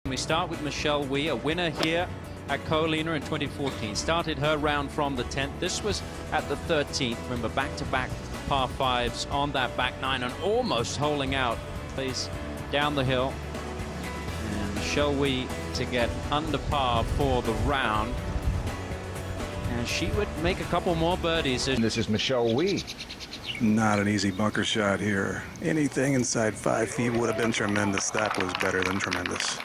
We start with Michelle Wie, a winner here at Carolina in 2014. Started her round from the 10th. This was at the 13th. Remember, back-to-back par fives on that back nine and almost holing out. Plays down the hill. And Michelle Wie to get under par for the round. And she would make a couple more birdies. This is Michelle Wie. Not an easy bunker shot here. Anything inside 5 feet would have been tremendous. That was better than tremendous.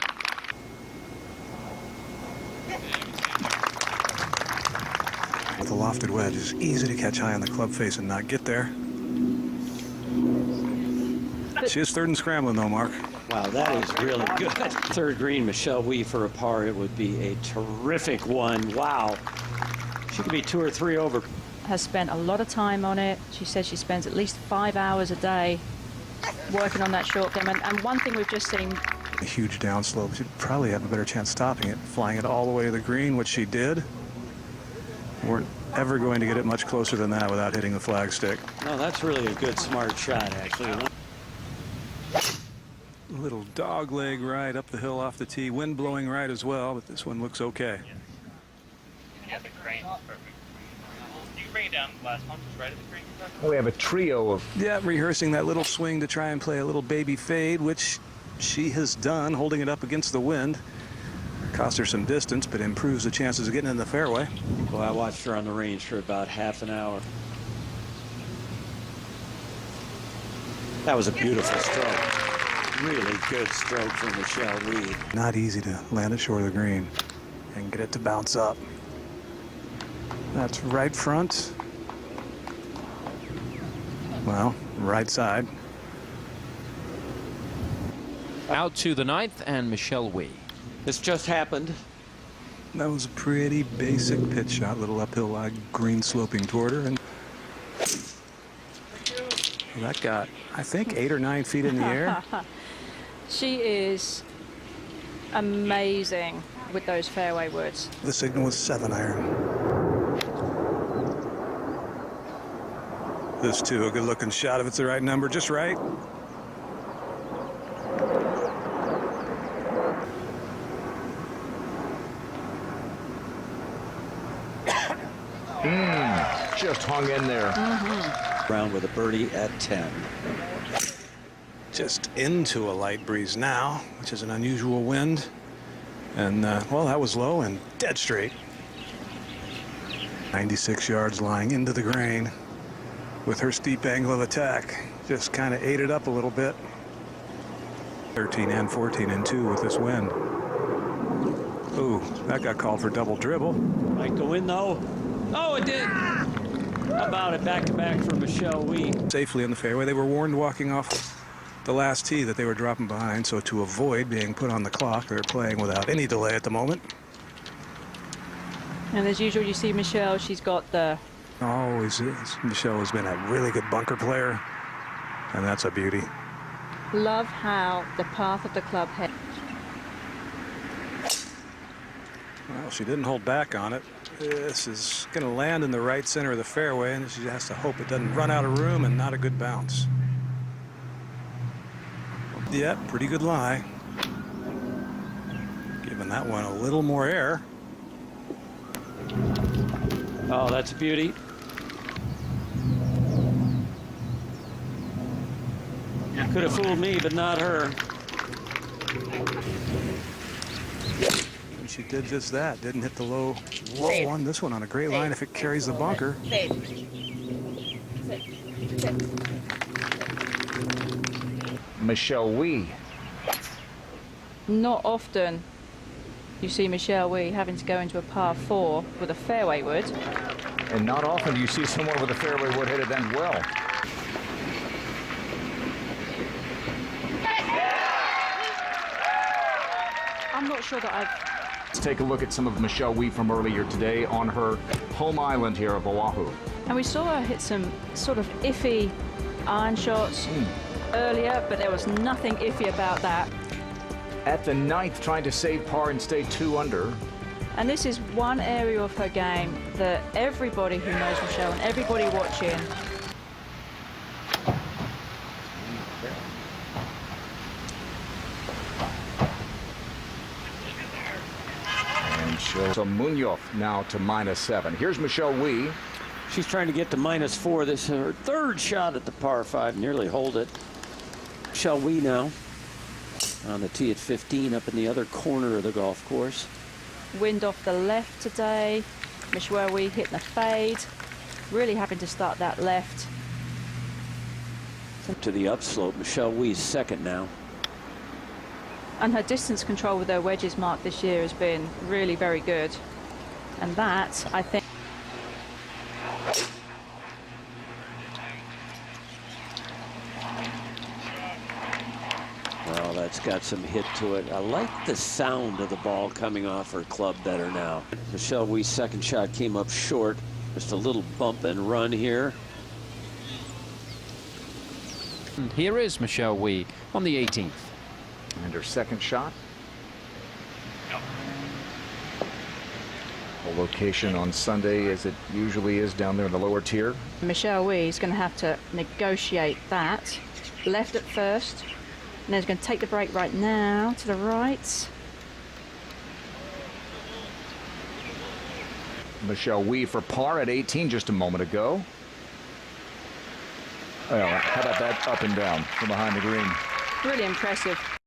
With a lofted wedge, it's easy to catch high on the club face and not get there. She is third and scrambling though, Mark. Wow, that is really good. Third green, Michelle Wie for a par. It would be a terrific one. Wow. She could be 2 or 3 over. Has spent a lot of time on it. She says she spends at least 5 hours a day working on that short game. And one thing we've just seen. A huge downslope. She'd probably have a better chance stopping it, flying it all the way to the green, which she did. Weren't ever going to get it much closer than that without hitting the flagstick. No, that's really a good, smart shot, actually. Little dog leg right up the hill off the tee. Wind blowing right as well, but this one looks okay. Yeah, the crane is perfect. You can bring it down last month, right at the crane. We have a trio of... Yeah, rehearsing that little swing to try and play a little baby fade, which she has done, holding it up against the wind. Cost her some distance, but improves the chances of getting in the fairway. Well, I watched her on the range for about half an hour. That was a beautiful stroke. Really good stroke from Michelle Wie. Not easy to land it short of the green and get it to bounce up. That's right front. Well, right side. Out to the 9th and Michelle Wie. This just happened. That was a pretty basic pitch shot, little uphill line, green sloping toward her, and that got, I think, 8 or 9 feet in the air. She is amazing with those fairway woods. The signal was 7-iron. This too, a good-looking shot if it's the right number, just right. Just hung in there. Round with a birdie at 10. Just into a light breeze now, which is an unusual wind. And, well, that was low and dead straight. 96 yards lying into the grain with her steep angle of attack. Just kind of ate it up a little bit. 13 and 14 and 2 with this wind. Ooh, that got called for double dribble. Might go in, though. Oh, it did. How about it back-to-back for Michelle Wie? Safely in the fairway. They were warned walking off the last tee that they were dropping behind, so to avoid being put on the clock, they're playing without any delay at the moment. And as usual, you see Michelle, she's got the... Always is. Michelle has been a really good bunker player, and that's a beauty. Love how the path of the club head. Well, she didn't hold back on it. This is going to land in the right center of the fairway, and she has to hope it doesn't run out of room and not a good bounce. Yeah, pretty good lie. Giving that one a little more air. Oh, that's a beauty. Could have fooled me, but not her. And she did just that. Didn't hit the low on this one on a great line if it carries the bunker. Michelle Wie. Not often you see Michelle Wie having to go into a par 4 with a fairway wood. And not often do you see someone with a fairway wood hit it then well. I'm not sure that I've... Let's take a look at some of Michelle Wie from earlier today on her home island here of Oahu. And we saw her hit some sort of iffy iron shots earlier, but there was nothing iffy about that. At the 9th, trying to save par and stay 2 under. And this is one area of her game that everybody who knows Michelle and everybody watching So Munoz now to -7. Here's Michelle Wie. She's trying to get to -4. This is her third shot at the par 5. Nearly hold it. Michelle Wie now on the tee at 15 up in the other corner of the golf course. Wind off the left today. Michelle Wie hitting a fade. Really having to start that left. To the upslope. Michelle Wie's second now. And her distance control with her wedges mark this year has been really very good. And that, I think... Well, that's got some hit to it. I like the sound of the ball coming off her club better now. Michelle Wie's second shot came up short. Just a little bump and run here. And here is Michelle Wie on the 18th. And her second shot. A location on Sunday as it usually is down there in the lower tier. Michelle Wie is going to have to negotiate that. Left at first. And then he's going to take the break right now to the right. Michelle Wie for par at 18 just a moment ago. Well, how about that up and down from behind the green? Really impressive.